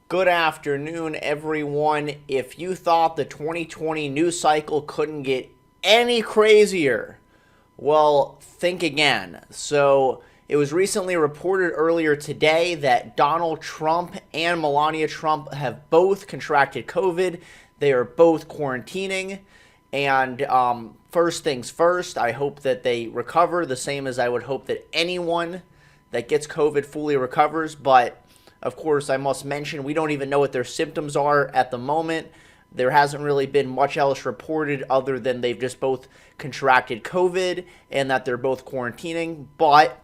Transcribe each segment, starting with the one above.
Good afternoon, everyone. If you thought the 2020 news cycle couldn't get any crazier, well, think again. So, it was recently reported earlier today that Donald Trump and Melania Trump have both contracted COVID. They are both quarantining. And first things first, I hope that they recover, the same as I would hope that anyone that gets COVID fully recovers. But of course, I must mention we don't even know what their symptoms are at the moment. There hasn't really been much else reported other than they've just both contracted COVID and that they're both quarantining. But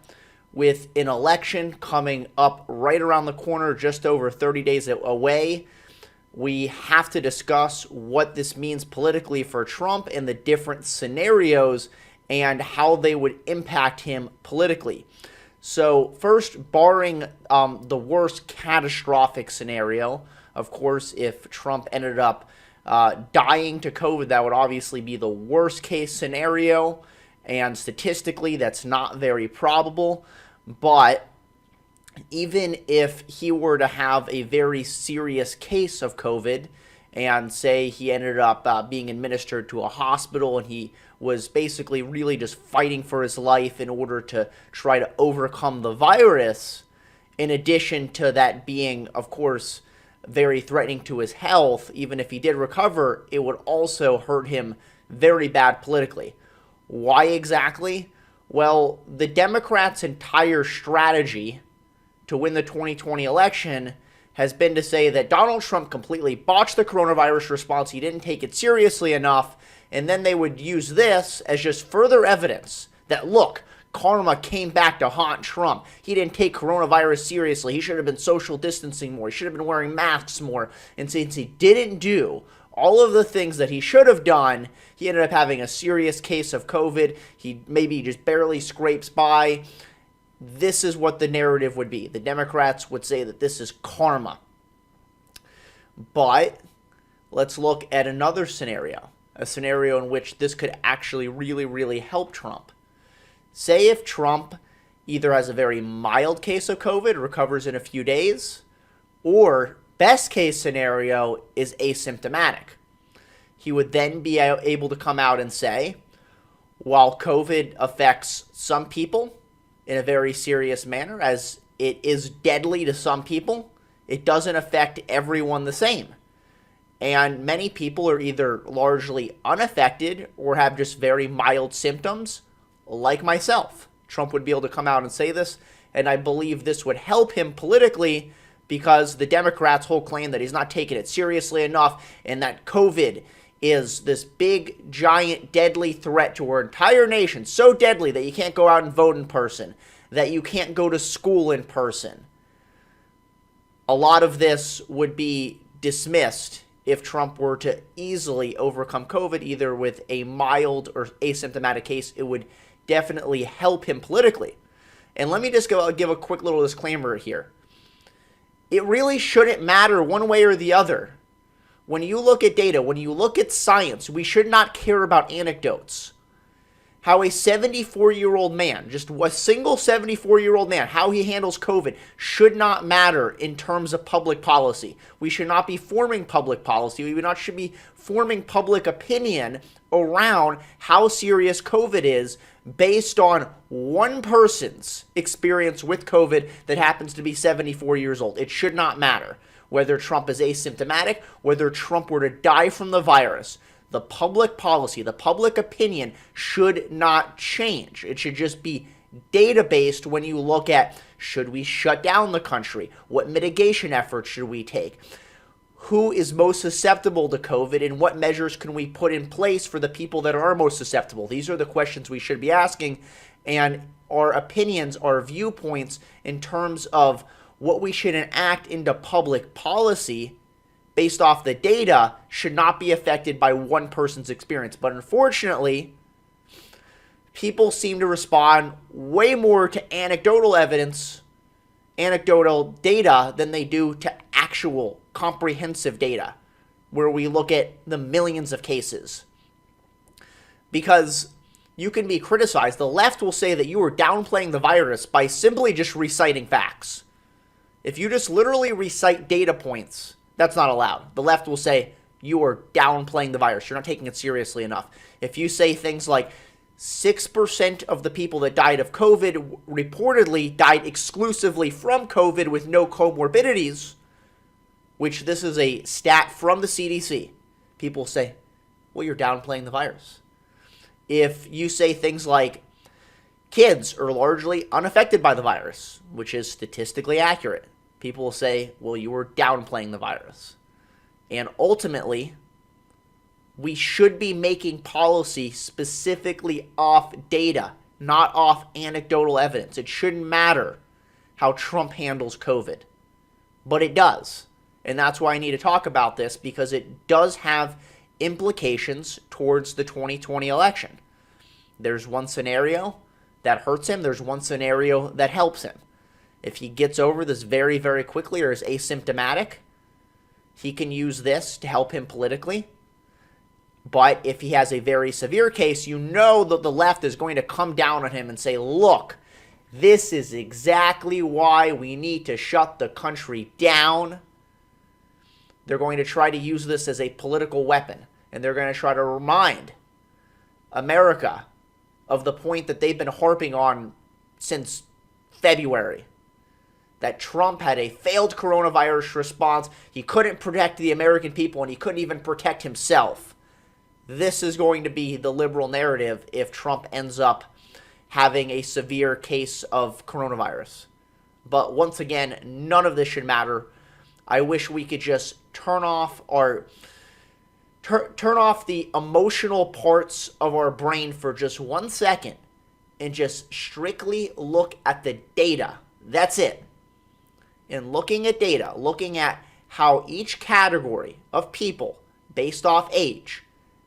with an election coming up right around the corner, just over 30 days away, we have to discuss what this means politically for Trump and the different scenarios and how they would impact him politically. So first, barring the worst catastrophic scenario, of course, if Trump ended up dying to COVID, that would obviously be the worst case scenario. And statistically, that's not very probable. But even if he were to have a very serious case of COVID, and say he ended up being administered to a hospital and he was basically really just fighting for his life in order to try to overcome the virus, in addition to that being, of course, very threatening to his health, even if he did recover, it would also hurt him very bad politically. Why exactly? Well, the Democrats' entire strategy to win the 2020 election has been to say that Donald Trump completely botched the coronavirus response. He didn't take it seriously enough. And then they would use this as just further evidence that, look, karma came back to haunt Trump. He didn't take coronavirus seriously. He should have been social distancing more. He should have been wearing masks more. And since he didn't do all of the things that he should have done, he ended up having a serious case of COVID. He maybe just barely scrapes by. This is what the narrative would be. The Democrats would say that this is karma. But let's look at another scenario, a scenario in which this could actually really, really help Trump. Say if Trump either has a very mild case of COVID, recovers in a few days, or best case scenario is asymptomatic. He would then be able to come out and say, while COVID affects some people in a very serious manner, as it is deadly to some people, it doesn't affect everyone the same. And many people are either largely unaffected or have just very mild symptoms, like myself. Trump would be able to come out and say this, and I believe this would help him politically because the Democrats' whole claim that he's not taking it seriously enough and that COVID is this big, giant, deadly threat to our entire nation. So deadly that you can't go out and vote in person, that you can't go to school in person. A lot of this would be dismissed if Trump were to easily overcome COVID, either with a mild or asymptomatic case. It would definitely help him politically. And let me just give a quick little disclaimer here. It really shouldn't matter one way or the other. When you look at data, when you look at science, we should not care about anecdotes. How a 74-year-old man, just a single 74-year-old man, how he handles COVID should not matter in terms of public policy. We should not be forming public policy. We should be forming public opinion around how serious COVID is based on one person's experience with COVID that happens to be 74 years old. It should not matter whether Trump is asymptomatic, whether Trump were to die from the virus. The public policy, the public opinion should not change. It should just be data-based when you look at, should we shut down the country? What mitigation efforts should we take? Who is most susceptible to COVID, and what measures can we put in place for the people that are most susceptible? These are the questions we should be asking, and our opinions, our viewpoints in terms of what we should enact into public policy based off the data should not be affected by one person's experience. But unfortunately, people seem to respond way more to anecdotal evidence, anecdotal data, than they do to actual comprehensive data, where we look at the millions of cases. Because you can be criticized. The left will say that you are downplaying the virus by simply just reciting facts. If you just literally recite data points, that's not allowed. The left will say you are downplaying the virus. You're not taking it seriously enough. If you say things like 6% of the people that died of COVID reportedly died exclusively from COVID with no comorbidities, which this is a stat from the CDC, people say, well, you're downplaying the virus. If you say things like kids are largely unaffected by the virus, which is statistically accurate, people will say, well, you were downplaying the virus. And ultimately, we should be making policy specifically off data, not off anecdotal evidence. It shouldn't matter how Trump handles COVID, but it does. And that's why I need to talk about this, because it does have implications towards the 2020 election. There's one scenario that hurts him. There's one scenario that helps him. If he gets over this very, very quickly or is asymptomatic, he can use this to help him politically. But if he has a very severe case, you know that the left is going to come down on him and say, look, this is exactly why we need to shut the country down. They're going to try to use this as a political weapon. And they're going to try to remind America of the point that they've been harping on since February. That Trump had a failed coronavirus response. He couldn't protect the American people, and he couldn't even protect himself. This is going to be the liberal narrative if Trump ends up having a severe case of coronavirus. But once again, none of this should matter. I wish we could just turn off the emotional parts of our brain for just 1 second and just strictly look at the data. That's it. And looking at data, looking at how each category of people, based off age,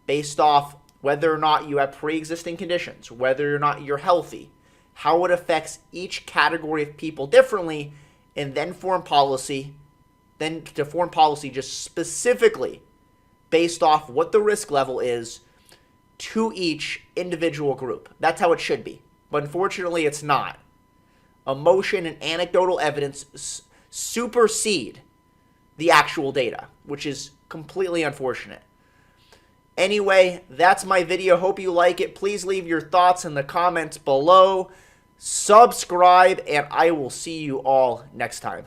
based off whether or not you have pre-existing conditions, whether or not you're healthy, how it affects each category of people differently, and then form policy, just specifically based off what the risk level is to each individual group. That's how it should be. But unfortunately, it's not. Emotion and anecdotal evidence supersede the actual data, which is completely unfortunate. Anyway, that's my video. Hope you like it. Please leave your thoughts in the comments below. Subscribe, and I will see you all next time.